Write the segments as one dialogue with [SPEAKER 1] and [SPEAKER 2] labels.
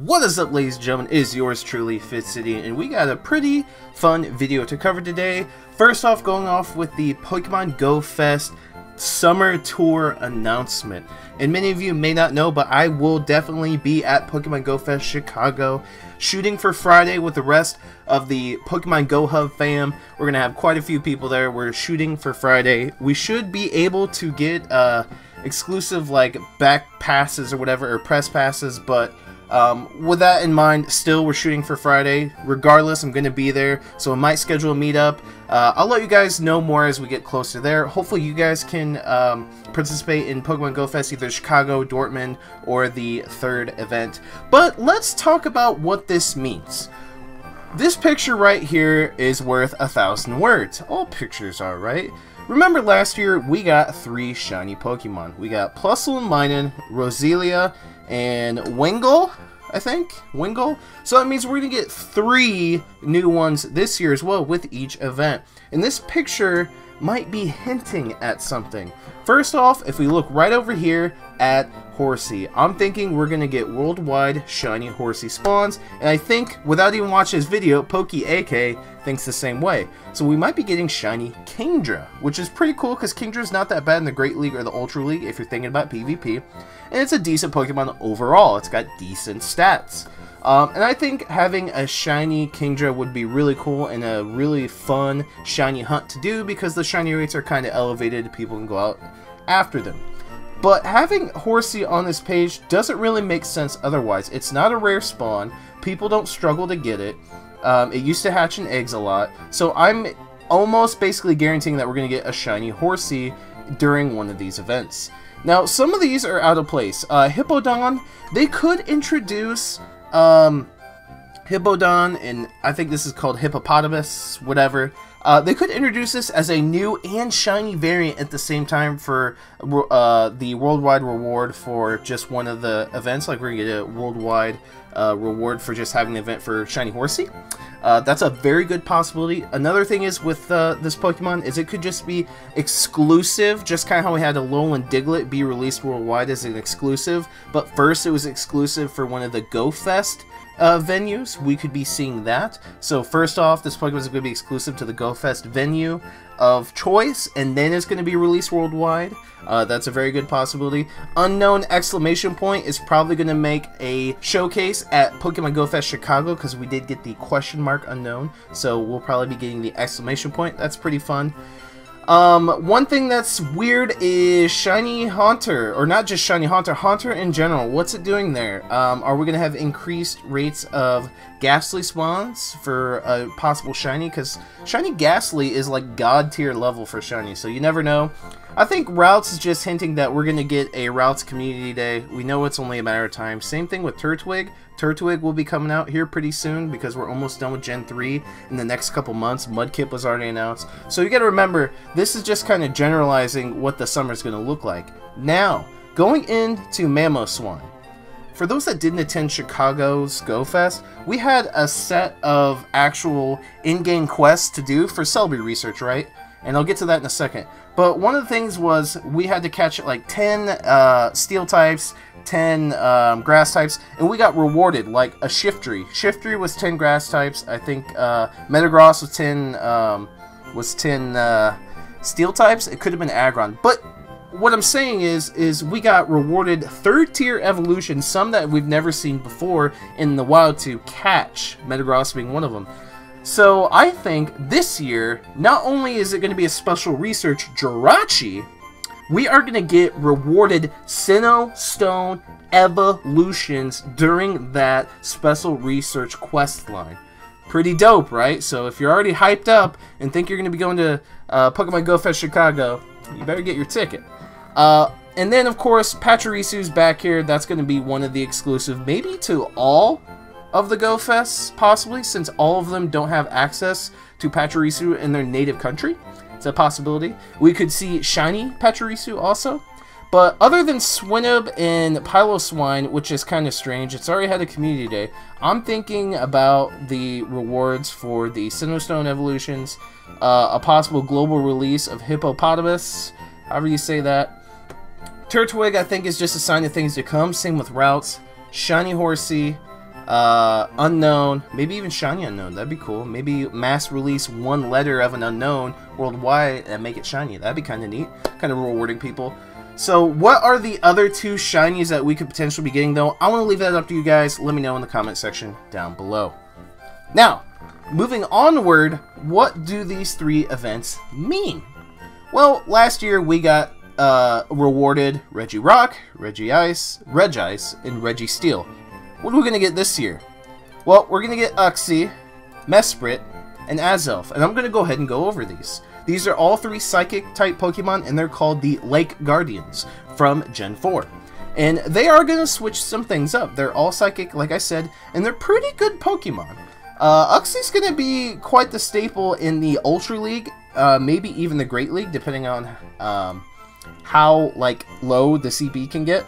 [SPEAKER 1] What is up, ladies and gentlemen? It is yours truly, Fit City, and we got a pretty fun video to cover today. First off, going off with the Pokemon Go Fest Summer Tour announcement. And many of you may not know, but I will definitely be at Pokemon Go Fest Chicago, shooting for Friday with the rest of the Pokemon Go Hub fam. We're going to have quite a few people there. We're shooting for Friday. We should be able to get exclusive like back passes or whatever, or press passes, but with that in mind, still we're shooting for Friday. Regardless, I'm going to be there, so I might schedule a meetup. I'll let you guys know more as we get closer there. Hopefully you guys can participate in Pokemon Go Fest, either Chicago, Dortmund, or the third event. But let's talk about what this means. This picture right here is worth 1,000 words. All pictures are, right? Remember last year we got 3 shiny Pokemon. We got Plusle and Minun, Roselia, and Wingull, I think? Wingull? So that means we're going to get 3 new ones this year as well with each event. And this picture might be hinting at something. First off, if we look right over here at Horsey, I'm thinking we're going to get worldwide shiny Horsey spawns. And I think, without even watching this video, Pokey AK thinks the same way. So we might be getting shiny Kingdra, which is pretty cool because Kingdra's not that bad in the Great League or the Ultra League if you're thinking about PvP. And it's a decent Pokemon overall. It's got decent stats. And I think having a shiny Kingdra would be really cool and a really fun shiny hunt to do because the shiny rates are kind of elevated. People can go out after them. But having Horsey on this page doesn't really make sense otherwise. It's not a rare spawn. People don't struggle to get it. It used to hatch in eggs a lot. So I'm almost basically guaranteeing that we're going to get a shiny Horsey during one of these events. Now, some of these are out of place. Hippowdon, they could introduce Hippowdon, and I think this is called Hippopotamus, whatever. They could introduce this as a new and shiny variant at the same time for the worldwide reward for just one of the events. Like, we're going to get a worldwide reward for just having an event for shiny Horsey. That's a very good possibility. Another thing is with this Pokemon is it could just be exclusive, just kind of how we had Alolan Diglett be released worldwide as an exclusive, but first it was exclusive for one of the Go Fest venues. We could be seeing that. So first off, this Pokemon is going to be exclusive to the Go Fest venue of choice, and then it's going to be released worldwide. That's a very good possibility. Unknown exclamation point is probably going to make a showcase at Pokemon Go Fest Chicago because we did get the question mark unknown, so we'll probably be getting the exclamation point. That's pretty fun. One thing that's weird is Shiny Haunter, or not just Shiny Haunter, Haunter in general. What's it doing there? Are we going to have increased rates of Ghastly spawns for a possible Shiny? Because Shiny Ghastly is like God tier level for Shiny, so you never know. I think Routes is just hinting that we're going to get a Routes Community Day. We know it's only a matter of time. Same thing with Turtwig. Turtwig will be coming out here pretty soon because we're almost done with Gen 3 in the next couple months. Mudkip was already announced. So you got to remember, this is just kind of generalizing what the summer is going to look like. Now, going into Mamoswine. For those that didn't attend Chicago's Go Fest, we had a set of actual in-game quests to do for Celebi research, right? And I'll get to that in a second. But one of the things was we had to catch like 10 steel types, 10 grass types, and we got rewarded like a Shiftry. Shiftry was 10 grass types. I think Metagross was 10 steel types. It could have been Aggron. But what I'm saying is we got rewarded 3rd tier evolutions, some that we've never seen before in the wild to catch, Metagross being one of them. So I think this year, not only is it going to be a special research Jirachi, we are going to get rewarded Sinnoh Stone evolutions during that special research quest line. Pretty dope, right? So if you're already hyped up and think you're going to be going to Pokemon Go Fest Chicago, you better get your ticket. And then, of course, Pachyrisu's back here. That's going to be one of the exclusive, maybe to all of the Go Fests, possibly, since all of them don't have access to Pachirisu in their native country. It's a possibility. We could see shiny Pachirisu also. But other than Swinub and Piloswine, which is kind of strange, it's already had a community day, I'm thinking about the rewards for the Sinnoh Stone evolutions, a possible global release of Hippopotamus, however you say that. Turtwig, I think, is just a sign of things to come. Same with Routes. Shiny Horsey, unknown, maybe even shiny unknown. That'd be cool. Maybe mass release one letter of an unknown worldwide and make it shiny. That'd be kind of neat. Kind of rewarding people. So what are the other two shinies that we could potentially be getting, though? I want to leave that up to you guys. Let me know in the comment section down below. Now, moving onward, what do these three events mean? Well, last year we got rewarded Regirock, Regice, and Registeel. What are we going to get this year? Well, we're going to get Uxie, Mesprit, and Azelf, and I'm going to go ahead and go over these. These are all three Psychic-type Pokemon, and they're called the Lake Guardians from Gen 4. And they are going to switch some things up. They're all Psychic, like I said, and they're pretty good Pokemon. Uxie's going to be quite the staple in the Ultra League, maybe even the Great League, depending on how low the CP can get.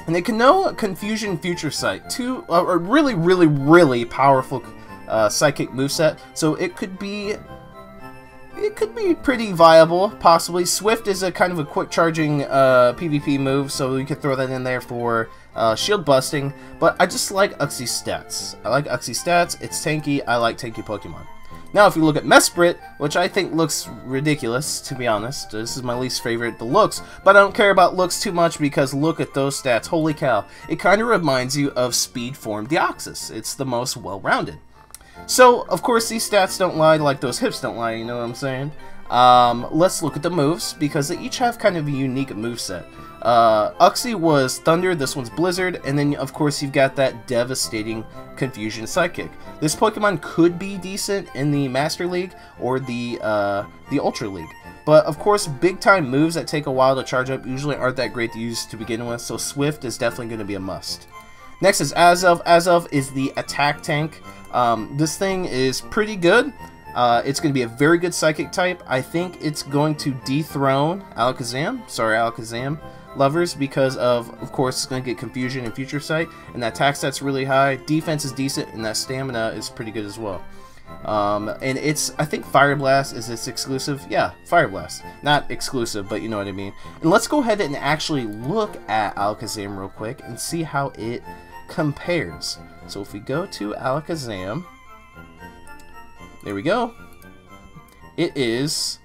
[SPEAKER 1] And it can know Confusion Future Sight, two a really powerful psychic moveset. So it could be pretty viable, possibly. Swift is a kind of a quick charging PvP move, so you could throw that in there for shield busting. But I just like Uxie's stats. I like Uxie's stats. It's tanky. I like tanky Pokemon. Now, if you look at Mesprit, which I think looks ridiculous, to be honest. This is my least favorite, the looks. But I don't care about looks too much because look at those stats. Holy cow. It kind of reminds you of Speed Form Deoxys. It's the most well-rounded. So, of course, these stats don't lie like those hips don't lie, you know what I'm saying? Let's look at the moves, because they each have kind of a unique moveset. Uxie was Thunder, this one's Blizzard, and then, of course, you've got that devastating Confusion Psychic. This Pokemon could be decent in the Master League or the Ultra League. But, of course, big-time moves that take a while to charge up usually aren't that great to use to begin with, so Swift is definitely going to be a must. Next is Azelf. Azelf is the attack tank. This thing is pretty good. It's going to be a very good Psychic type. I think it's going to dethrone Alakazam. Sorry, Alakazam lovers, because of course, it's going to get Confusion and Future Sight, and that attack stat's really high. Defense is decent, and that stamina is pretty good as well. And I think Fire Blast is its exclusive. Yeah, Fire Blast. Not exclusive, but you know what I mean. And let's go ahead and actually look at Alakazam real quick and see how it compares. So if we go to Alakazam, there we go. It is,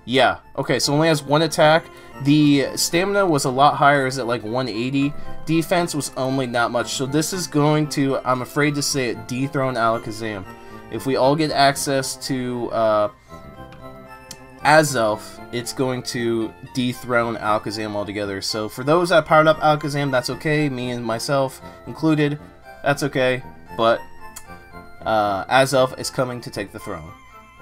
[SPEAKER 1] yeah, okay, so it only has one attack. The stamina was a lot higher, is at like 180. Defense was only not much. So this is going to, I'm afraid to say it, dethrone Alakazam. If we all get access to Azelf, it's going to dethrone Alakazam altogether. So for those that powered up Alakazam, that's okay. Me and myself included, that's okay. But Azelf is coming to take the throne.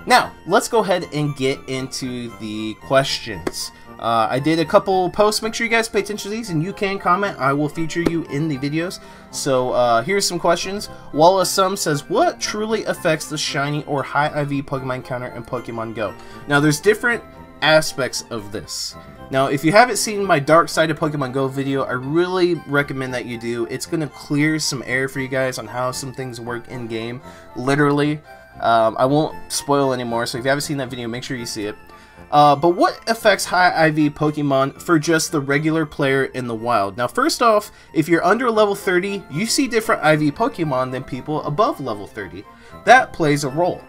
[SPEAKER 1] Now, let's go ahead and get into the questions. I did a couple posts. Make sure you guys pay attention to these, and you can comment. I will feature you in the videos. So here's some questions. Wallace Sum says, what truly affects the shiny or high IV Pokemon counter in Pokemon Go? Now, there's different aspects of this. Now, if you haven't seen my Dark Side of Pokemon Go video, I really recommend that you do. It's going to clear some air for you guys on how some things work in-game. Literally. I won't spoil anymore, so if you haven't seen that video, make sure you see it. But what affects high IV Pokemon for just the regular player in the wild? Now, first off, if you're under level 30, you see different IV Pokemon than people above level 30. That plays a role.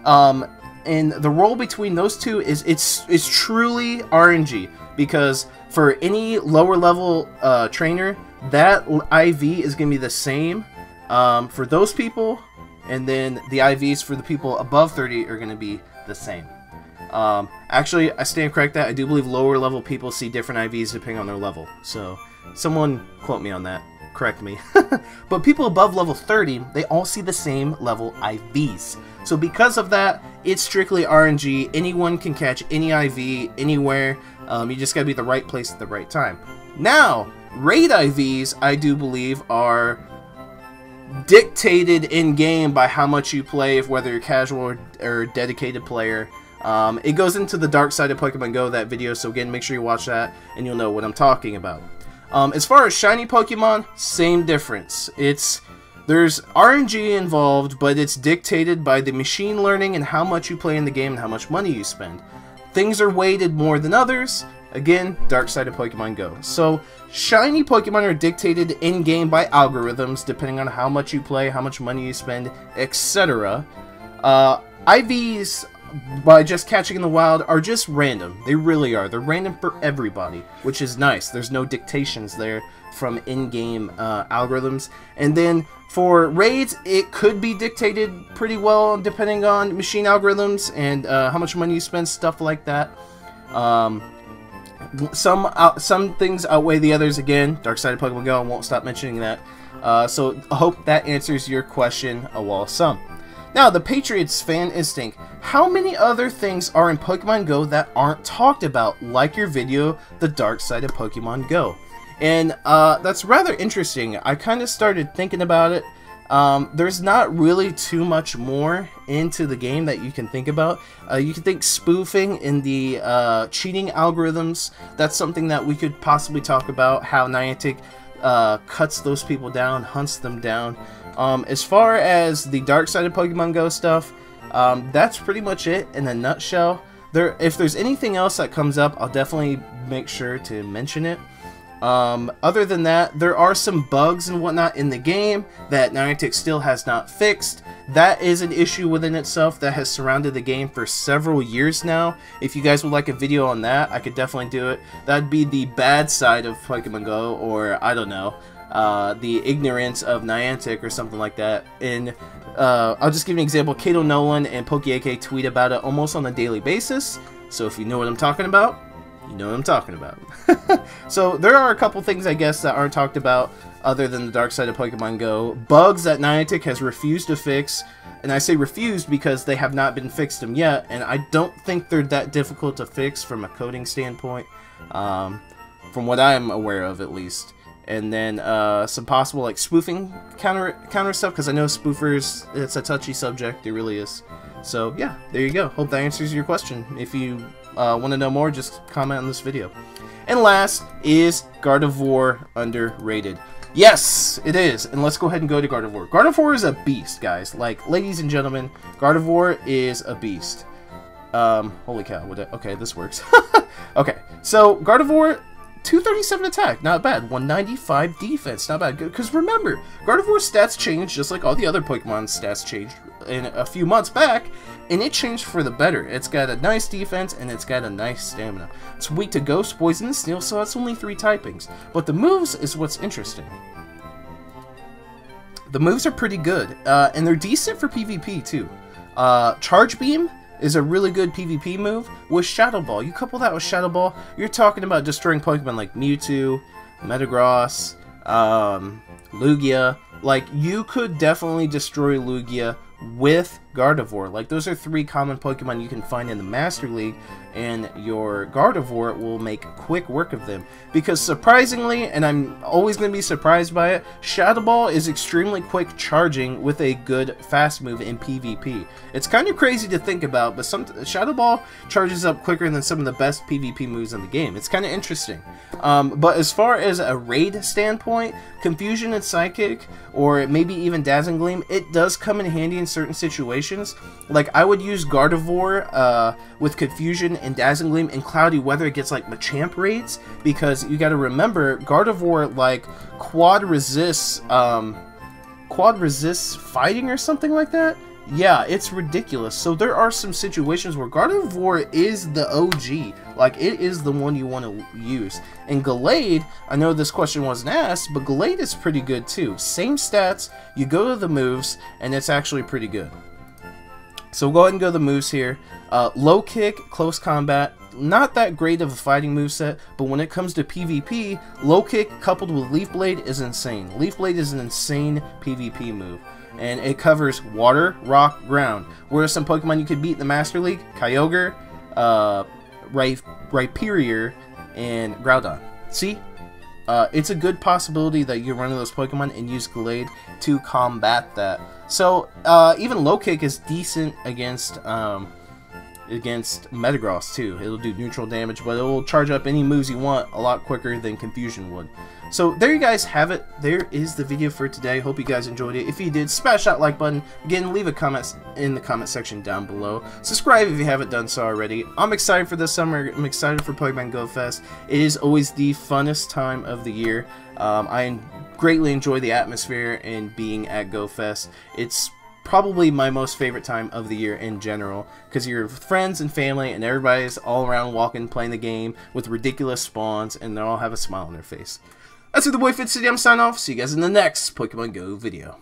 [SPEAKER 1] And the role between those two is it's truly RNG, because for any lower level trainer, that IV is going to be the same for those people, and then the IVs for the people above 30 are going to be the same. Actually, I stand corrected. I do believe lower level people see different IVs depending on their level. So, someone quote me on that. Correct me. But people above level 30, they all see the same level IVs. So because of that, it's strictly RNG. Anyone can catch any IV anywhere. You just gotta be at the right place at the right time. Now, raid IVs, I do believe, are dictated in-game by how much you play, if whether you're casual or dedicated player. It goes into the Dark Side of Pokemon Go, that video, so again, make sure you watch that and you'll know what I'm talking about. As far as shiny Pokemon, same difference. There's RNG involved, but it's dictated by the machine learning and how much you play in the game and how much money you spend. Things are weighted more than others, Again, dark side of Pokemon Go. So, shiny Pokemon are dictated in-game by algorithms, depending on how much you play, how much money you spend, etc. IVs, by just catching in the wild, are just random. They really are. They're random for everybody, which is nice. There's no dictations there from in-game algorithms. And then for raids, it could be dictated pretty well depending on machine algorithms and how much money you spend, stuff like that. Some things outweigh the others. Again, dark side of Pokemon Go, I won't stop mentioning that. So I hope that answers your question a while some. Now, the Patriots fan instinct. How many other things are in Pokemon Go that aren't talked about, like your video, The Dark Side of Pokemon Go? And that's rather interesting. I kind of started thinking about it. There's not really too much more into the game that you can think about. You can think spoofing in the cheating algorithms. That's something that we could possibly talk about, how Niantic cuts those people down, hunts them down. As far as the dark side of Pokemon Go stuff, that's pretty much it in a nutshell. If there's anything else that comes up, I'll definitely make sure to mention it. Other than that, there are some bugs and whatnot in the game that Niantic still has not fixed. That is an issue within itself that has surrounded the game for several years now. If you guys would like a video on that, I could definitely do it. That'd be the bad side of Pokemon Go, or I don't know, the ignorance of Niantic or something like that. And I'll just give you an example. Kato Nolan and PokeAK tweet about it almost on a daily basis. So if you know what I'm talking about, you know what I'm talking about. So there are a couple things, I guess, that aren't talked about other than the dark side of Pokemon Go. Bugs that Niantic has refused to fix. And I say refused because they have not been fixed them yet. And I don't think they're that difficult to fix from a coding standpoint. From what I'm aware of, at least. And then some possible like spoofing counter stuff, because I know spoofers, it's a touchy subject, it really is. So yeah, there you go. Hope that answers your question. If you want to know more, just comment on this video. And last is Gardevoir underrated. Yes, it is. And let's go ahead and go to Gardevoir. Gardevoir is a beast, guys. Like, ladies and gentlemen, Gardevoir is a beast. Holy cow. Okay, this works. Okay, so Gardevoir, 237 attack, not bad. 195 defense, not bad. Because remember, Gardevoir's stats changed just like all the other Pokemon's stats changed in a few months back, and it changed for the better. It's got a nice defense, and it's got a nice stamina. It's weak to Ghost, Poison, and Steel, so that's only 3 typings. But the moves is what's interesting. The moves are pretty good, and they're decent for PvP too. Charge Beam is a really good PvP move with Shadow Ball. You couple that with Shadow Ball, you're talking about destroying Pokemon like Mewtwo, Metagross, Lugia. Like, you could definitely destroy Lugia with Gardevoir. Like, those are 3 common Pokemon you can find in the Master League, and your Gardevoir will make quick work of them. Because surprisingly, and I'm always going to be surprised by it, Shadow Ball is extremely quick charging with a good fast move in PvP. It's kind of crazy to think about, but Shadow Ball charges up quicker than some of the best PvP moves in the game. It's kind of interesting. But as far as a raid standpoint, Confusion and Psychic, or maybe even Dazzling Gleam, it does come in handy in certain situations. Like, I would use Gardevoir with Confusion and Dazzling Gleam in cloudy weather against like Machamp raids, because you got to remember Gardevoir like quad resists fighting or something like that. Yeah, it's ridiculous. So there are some situations where Gardevoir is the OG. Like, it is the one you want to use. And Gallade, I know this question wasn't asked, but Gallade is pretty good too. Same stats, you go to the moves, and it's actually pretty good. So we'll go ahead and go to the moves here. Low kick, close combat, not that great of a fighting moveset, but when it comes to PvP, low kick coupled with Leaf Blade is insane. Leaf Blade is an insane PvP move. And it covers water, rock, ground. Where are some Pokemon you could beat in the Master League? Kyogre, Rhyperior, and Groudon. See? It's a good possibility that you run those Pokemon and use Gallade to combat that. So, even low kick is decent against against Metagross too. It'll do neutral damage, but it will charge up any moves you want a lot quicker than Confusion would. So there you guys have it. There is the video for today. Hope you guys enjoyed it. If you did, smash that like button. Again, leave a comment in the comment section down below. Subscribe if you haven't done so already. I'm excited for this summer. I'm excited for Pokemon Go Fest. It is always the funnest time of the year. I greatly enjoy the atmosphere and being at Go Fest. It's probably my most favorite time of the year in general, because you're with friends and family and everybody's all around walking, playing the game with ridiculous spawns, and they all have a smile on their face. That's where the boy Fit City. I'm signing off. See you guys in the next Pokemon Go video.